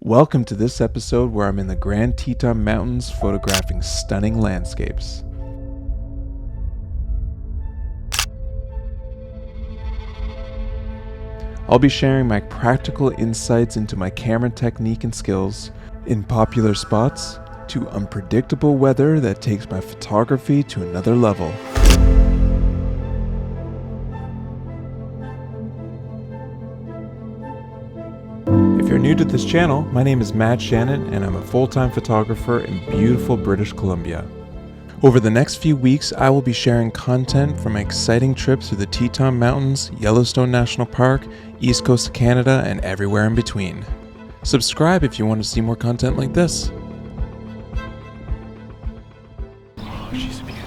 Welcome to this episode where I'm in the Grand Teton Mountains photographing stunning landscapes. I'll be sharing my practical insights into my camera technique and skills, in popular spots, to unpredictable weather that takes my photography to another level. If you're new to this channel, my name is Shannon and I'm a full-time photographer in beautiful British Columbia. Over the next few weeks, I will be sharing content from my exciting trips through the Teton Mountains, Yellowstone National Park, East Coast of Canada, and everywhere in between. Subscribe if you want to see more content like this. Oh, she's a beauty.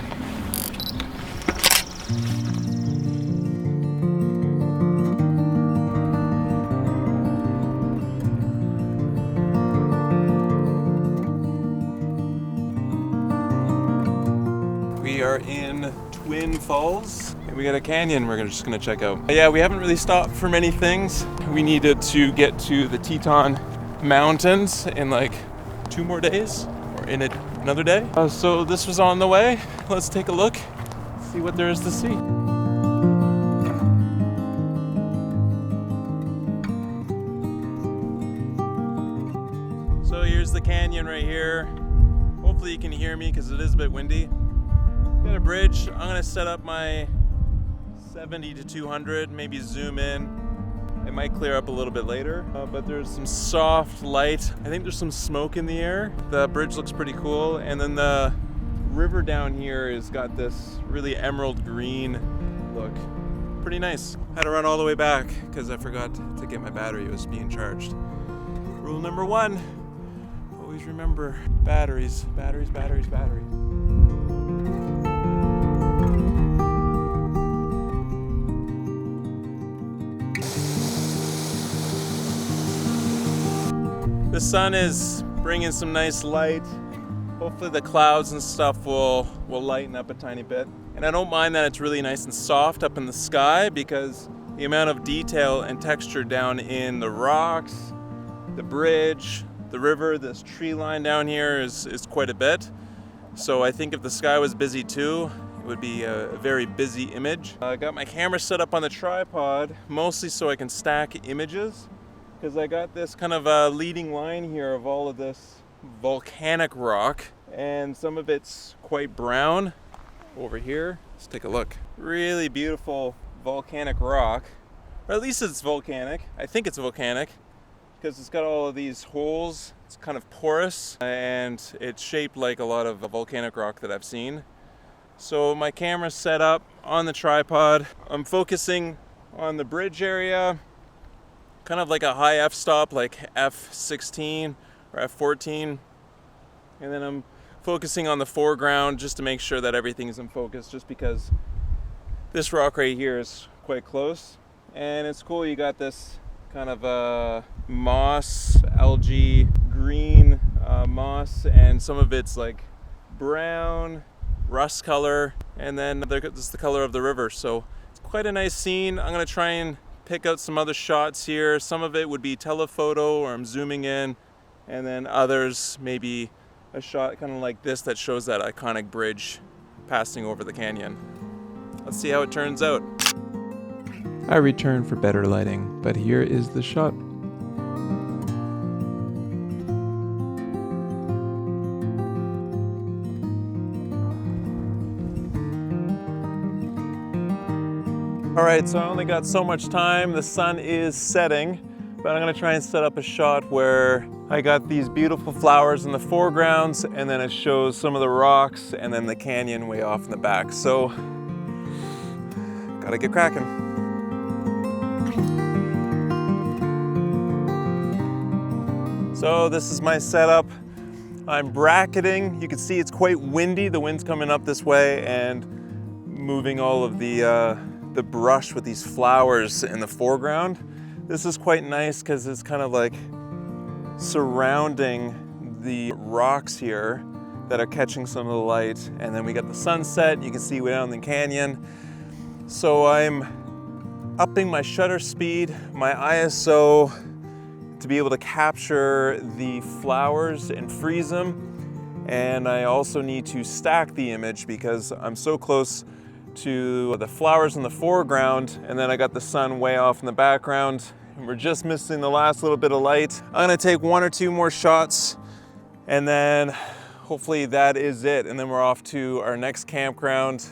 We are in Twin Falls and we got a canyon we're just gonna check out. Yeah, we haven't really stopped for many things. We needed to get to the Teton Mountains in like 2 more days or in another day. So this was on the way. Let's take a look, see what there is to see. So here's the canyon right here. Hopefully you can hear me because it is a bit windy. Got a bridge. I'm gonna set up my 70 to 200, maybe zoom in. It might clear up a little bit later, but there's some soft light. I think there's some smoke in the air. The bridge looks pretty cool. And then the river down here has got this really emerald green look. Pretty nice. Had to run all the way back because I forgot to get my battery. It was being charged. Rule number 1, always remember batteries, batteries, batteries, batteries. The sun is bringing some nice light. Hopefully the clouds and stuff will lighten up a tiny bit. And I don't mind that it's really nice and soft up in the sky because the amount of detail and texture down in the rocks, the bridge, the river, this tree line down here is quite a bit. So I think if the sky was busy too, it would be a very busy image. I got my camera set up on the tripod, mostly so I can stack images. Because I got this kind of a leading line here of all of this volcanic rock, and some of it's quite brown over here. Let's take a look. Really beautiful volcanic rock, or at least it's volcanic. I think it's volcanic because it's got all of these holes. It's kind of porous and it's shaped like a lot of volcanic rock that I've seen. So my camera's set up on the tripod. I'm focusing on the bridge area, kind of like a high f-stop, like f16 or f14. And then I'm focusing on the foreground just to make sure that everything is in focus, just because this rock right here is quite close. And it's cool, you got this kind of moss, algae, green moss, and some of it's like brown, rust color, and then this is the color of the river. So it's quite a nice scene. I'm gonna try and pick out some other shots here. Some of it would be telephoto or I'm zooming in, and then others maybe a shot kind of like this that shows that iconic bridge passing over the canyon. Let's see how it turns out. I returned for better lighting, but here is the shot. All right, so I only got so much time. The sun is setting, but I'm gonna try and set up a shot where I got these beautiful flowers in the foregrounds, and then it shows some of the rocks and then the canyon way off in the back. So, gotta get cracking. So this is my setup. I'm bracketing. You can see it's quite windy. The wind's coming up this way and moving all of the brush with these flowers in the foreground. This is quite nice because it's kind of like surrounding the rocks here that are catching some of the light. And then we got the sunset, you can see way down the canyon. So I'm upping my shutter speed, my ISO to be able to capture the flowers and freeze them. And I also need to stack the image because I'm so close to the flowers in the foreground, and then I got the sun way off in the background, and we're just missing the last little bit of light. I'm gonna take 1 or 2 more shots, and then hopefully that is it. And then we're off to our next campground,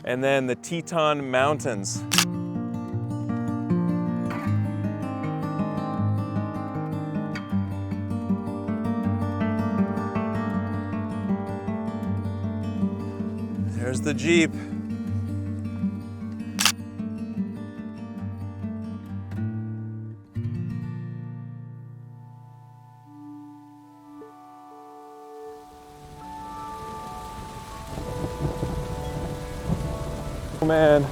and then the Teton Mountains. There's the Jeep. Oh man,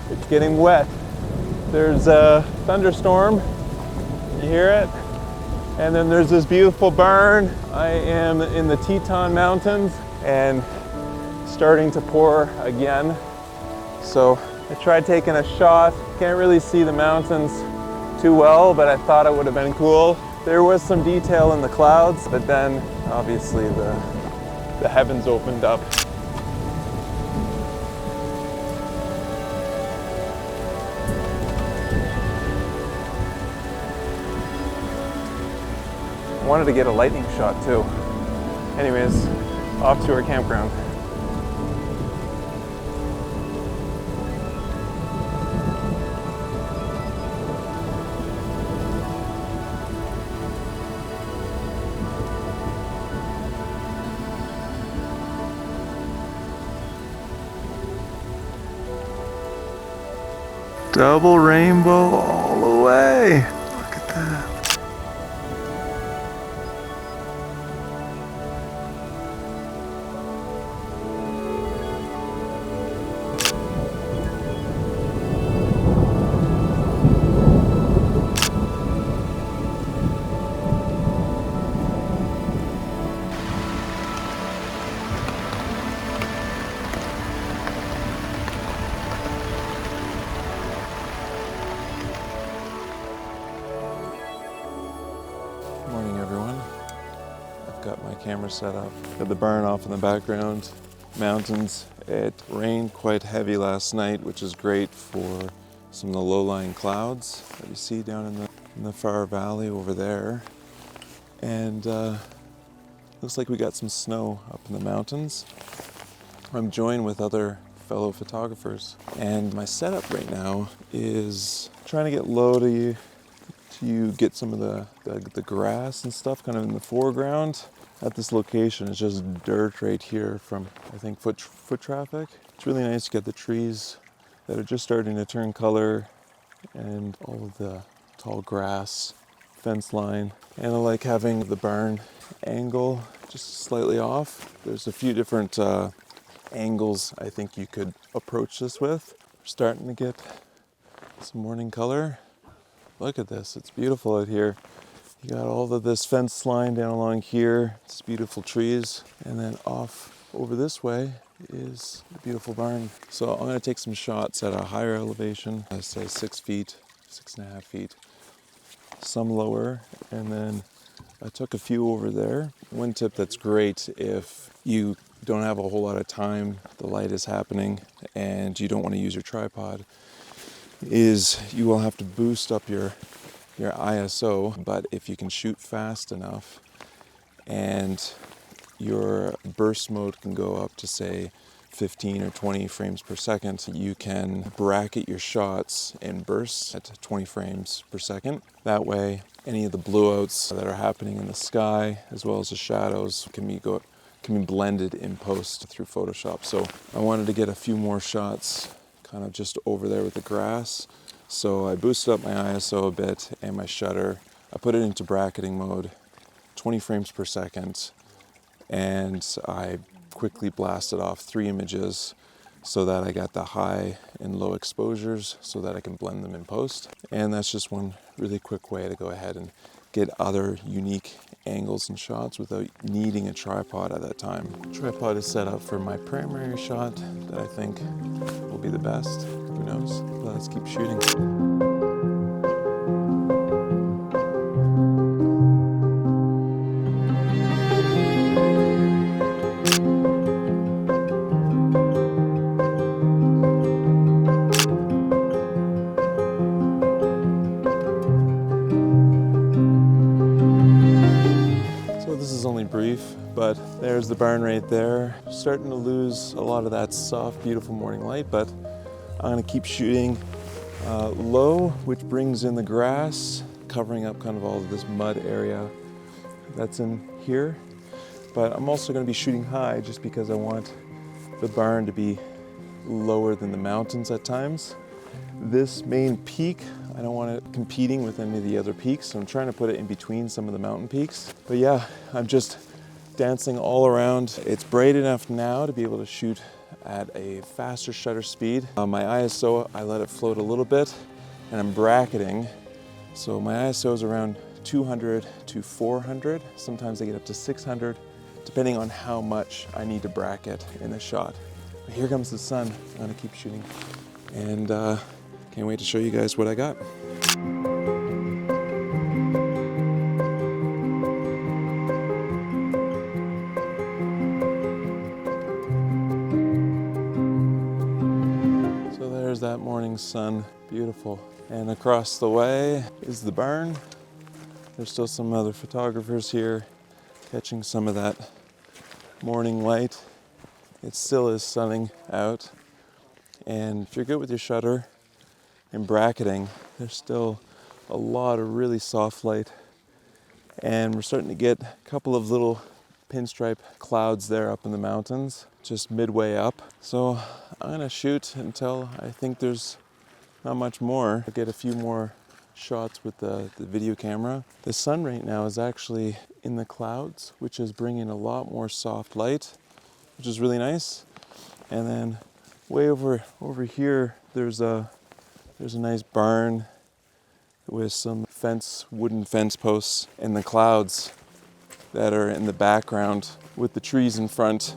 it's getting wet. There's a thunderstorm, you hear it? And then there's this beautiful barn. I am in the Teton Mountains and starting to pour again. So I tried taking a shot. Can't really see the mountains too well, but I thought it would have been cool. There was some detail in the clouds, but then obviously the heavens opened up. I wanted to get a lightning shot too. Anyways, off to our campground. Double rainbow all the way. Look at that. Morning everyone. I've got my camera set up. Got the barn off in the background. Mountains. It rained quite heavy last night, which is great for some of the low-lying clouds that you see down in the far valley over there. And looks like we got some snow up in the mountains. I'm joined with other fellow photographers, and my setup right now is trying to get low to get some of the grass and stuff kind of in the foreground. At this location, it's just dirt right here from, I think, foot traffic. It's really nice to get the trees that are just starting to turn color and all of the tall grass, fence line. And I like having the barn angle just slightly off. There's a few different angles I think you could approach this with. We're starting to get some morning color. Look at this, it's beautiful out here. You got all of this fence line down along here, it's beautiful trees, and then off over this way is a beautiful barn. So I'm gonna take some shots at a higher elevation, I say 6 feet, 6.5 feet, some lower, and then I took a few over there. One tip that's great if you don't have a whole lot of time, the light is happening, and you don't want to use your tripod, is you will have to boost up your ISO, but if you can shoot fast enough and your burst mode can go up to say 15 or 20 frames per second, you can bracket your shots in bursts at 20 frames per second. That way, any of the blowouts that are happening in the sky, as well as the shadows, can be blended in post through Photoshop. So I wanted to get a few more shots kind of just over there with the grass. So I boosted up my ISO a bit and my shutter. I put it into bracketing mode, 20 frames per second, and I quickly blasted off 3 images so that I got the high and low exposures so that I can blend them in post. And that's just one really quick way to go ahead and get other unique angles and shots without needing a tripod at that time. The tripod is set up for my primary shot that I think will be the best. Who knows? Let's keep shooting. brief, but there's the barn right there. Starting to lose a lot of that soft, beautiful morning light, but I'm gonna keep shooting low, which brings in the grass, covering up kind of all of this mud area that's in here. But I'm also gonna be shooting high just because I want the barn to be lower than the mountains at times. This main peak, I don't want it competing with any of the other peaks, so I'm trying to put it in between some of the mountain peaks. But yeah, I'm just dancing all around. It's bright enough now to be able to shoot at a faster shutter speed. My ISO, I let it float a little bit, and I'm bracketing. So my ISO is around 200 to 400. Sometimes I get up to 600, depending on how much I need to bracket in a shot. But here comes the sun. I'm gonna keep shooting. And can't wait to show you guys what I got. So there's that morning sun, beautiful. And across the way is the barn. There's still some other photographers here catching some of that morning light. It still is sunning out. And if you're good with your shutter and bracketing, there's still a lot of really soft light. And we're starting to get a couple of little pinstripe clouds there up in the mountains, just midway up. So I'm gonna shoot until I think there's not much more. I'll get a few more shots with the video camera. The sun right now is actually in the clouds, which is bringing a lot more soft light, which is really nice. And then way over here, there's a nice barn with some wooden fence posts, and the clouds that are in the background with the trees in front.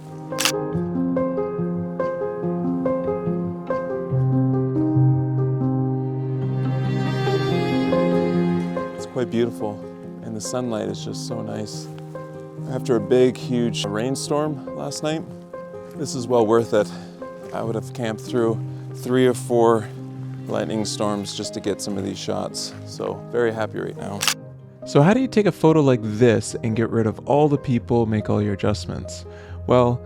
It's quite beautiful, and the sunlight is just so nice. After a big, huge rainstorm last night, this is well worth it. I would have camped through 3 or 4 lightning storms just to get some of these shots. So very happy right now. So how do you take a photo like this and get rid of all the people, make all your adjustments? Well,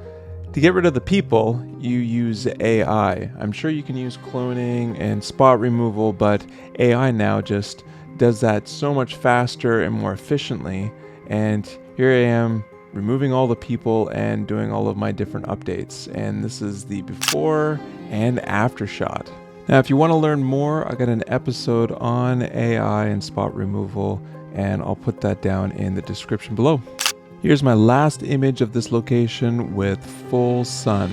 to get rid of the people, you use AI. I'm sure you can use cloning and spot removal, but AI now just does that so much faster and more efficiently. And here I am removing all the people and doing all of my different updates. And this is the before and after shot. Now, if you want to learn more, I got an episode on AI and spot removal, and I'll put that down in the description below. Here's my last image of this location with full sun.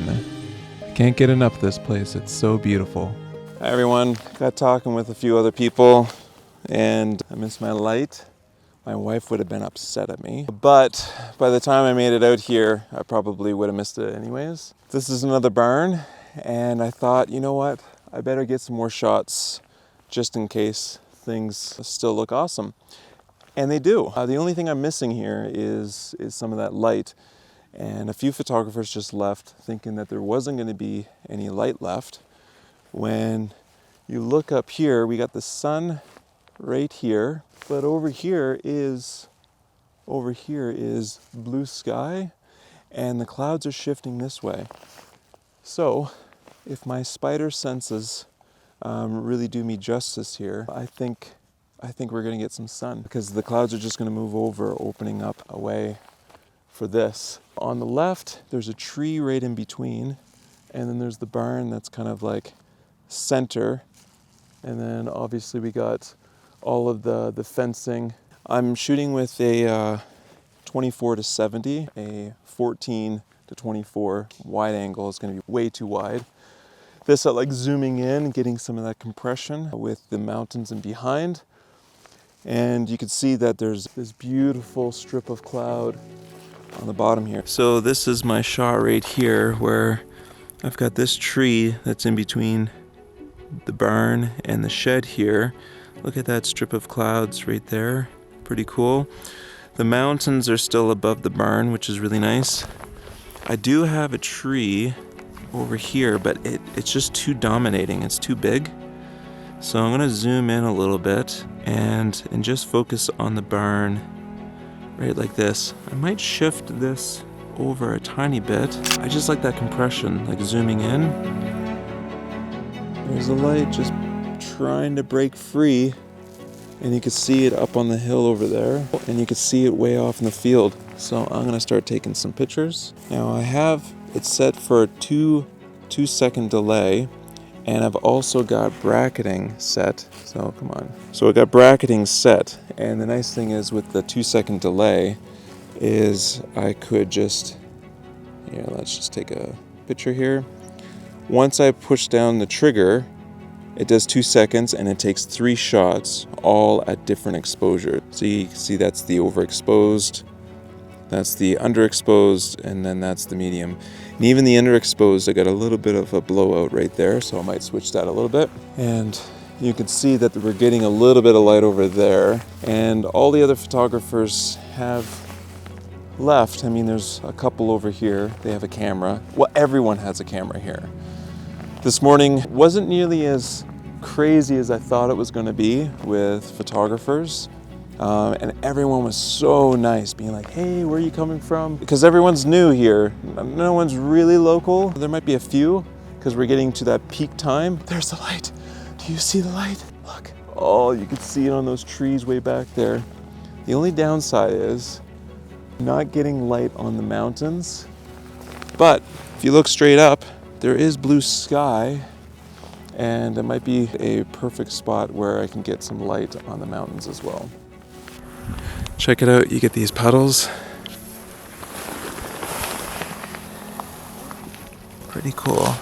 I can't get enough of this place. It's so beautiful. Hi everyone. Got talking with a few other people, and I missed my light. My wife would have been upset at me, but by the time I made it out here, I probably would have missed it anyways. This is another barn, and I thought, you know what? I better get some more shots just in case things still look awesome. And they do. The only thing I'm missing here is some of that light. And a few photographers just left thinking that there wasn't going to be any light left. When you look up here, we got the sun right here, but over here is blue sky, and the clouds are shifting this way. So if my spider senses really do me justice here, I think we're gonna get some sun, because the clouds are just gonna move over, opening up a way for this. On the left, there's a tree right in between, and then there's the barn that's kind of like center. And then obviously we got all of the fencing. I'm shooting with a 24 to 70, a 14 to 24 wide angle is gonna be way too wide. This I like zooming in, getting some of that compression with the mountains in behind. And you can see that there's this beautiful strip of cloud on the bottom here. So this is my shot right here where I've got this tree that's in between the barn and the shed here. Look at that strip of clouds right there. Pretty cool. The mountains are still above the barn, which is really nice. I do have a tree over here, but it's just too dominating. It's too big. So I'm gonna zoom in a little bit and just focus on the barn right like this. I might shift this over a tiny bit. I just like that compression, like zooming in. There's the light just trying to break free, and you can see it up on the hill over there, and you can see it way off in the field. So I'm gonna start taking some pictures. Now I have it set for a 2-second delay, and I've also got bracketing set. So come on. So I got bracketing set, and the nice thing is with the 2-second delay is I could just, here, let's just take a picture here. Once I push down the trigger, it does 2 seconds and it takes 3 shots, all at different exposure. So you see that's the overexposed, that's the underexposed, and then that's the medium. And even the underexposed, I got a little bit of a blowout right there, so I might switch that a little bit. And you can see that we're getting a little bit of light over there. And all the other photographers have left. I mean, there's a couple over here, they have a camera. Well, everyone has a camera here. This morning wasn't nearly as crazy as I thought it was going to be with photographers. And everyone was so nice, being like, hey, where are you coming from? Because everyone's new here. No one's really local. There might be a few, because we're getting to that peak time. There's the light. Do you see the light? Look. Oh, you can see it on those trees way back there. The only downside is not getting light on the mountains. But if you look straight up, there is blue sky, and it might be a perfect spot where I can get some light on the mountains as well. Check it out, you get these puddles. Pretty cool.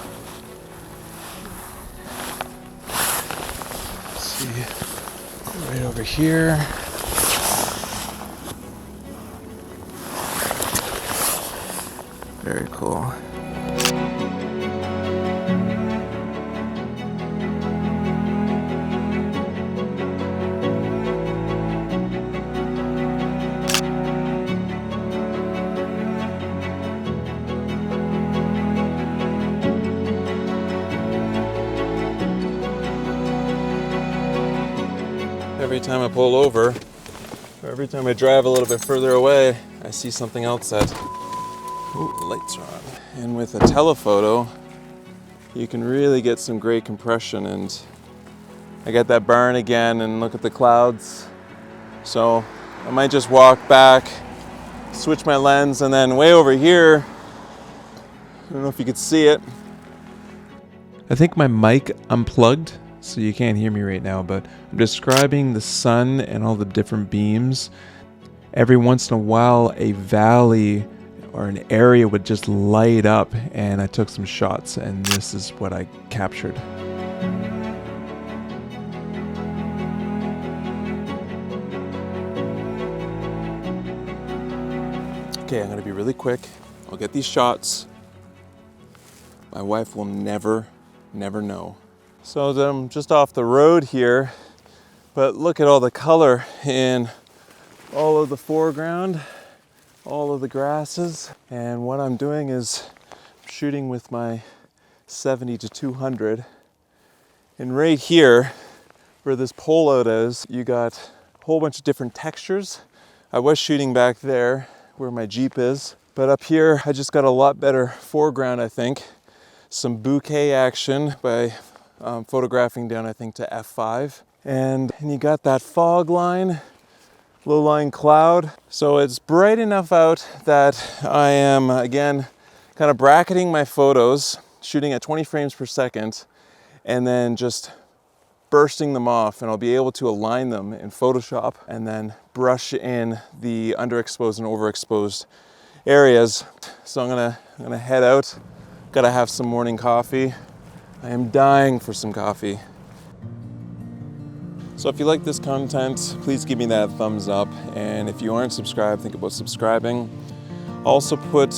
Let's see, right over here. Very cool. Every time I pull over, or every time I drive a little bit further away, I see something else that, ooh, the lights are on. And with a telephoto, you can really get some great compression. And I got that barn again, and look at the clouds. So I might just walk back, switch my lens, and then way over here, I don't know if you could see it. I think my mic unplugged, so you can't hear me right now, but I'm describing the sun and all the different beams. Every once in a while, a valley or an area would just light up, and I took some shots, and this is what I captured. Okay, I'm gonna be really quick. I'll get these shots. My wife will never know. So I'm just off the road here, but look at all the color in all of the foreground, all of the grasses. And what I'm doing is shooting with my 70-200. And right here, where this pole out is, you got a whole bunch of different textures. I was shooting back there where my Jeep is, but up here, I just got a lot better foreground, I think. Some bouquet action by photographing down, I think, to f5. And you got that fog line, low-lying cloud. So it's bright enough out that I am, again, kind of bracketing my photos, shooting at 20 frames per second, and then just bursting them off, and I'll be able to align them in Photoshop and then brush in the underexposed and overexposed areas. So I'm gonna head out. Gotta have some morning coffee. I am dying for some coffee. So if you like this content, please give me that thumbs up. And if you aren't subscribed, think about subscribing. Also put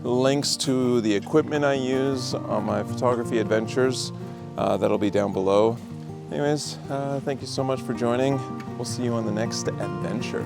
links to the equipment I use on my photography adventures. That'll be down below. Anyways, thank you so much for joining. We'll see you on the next adventure.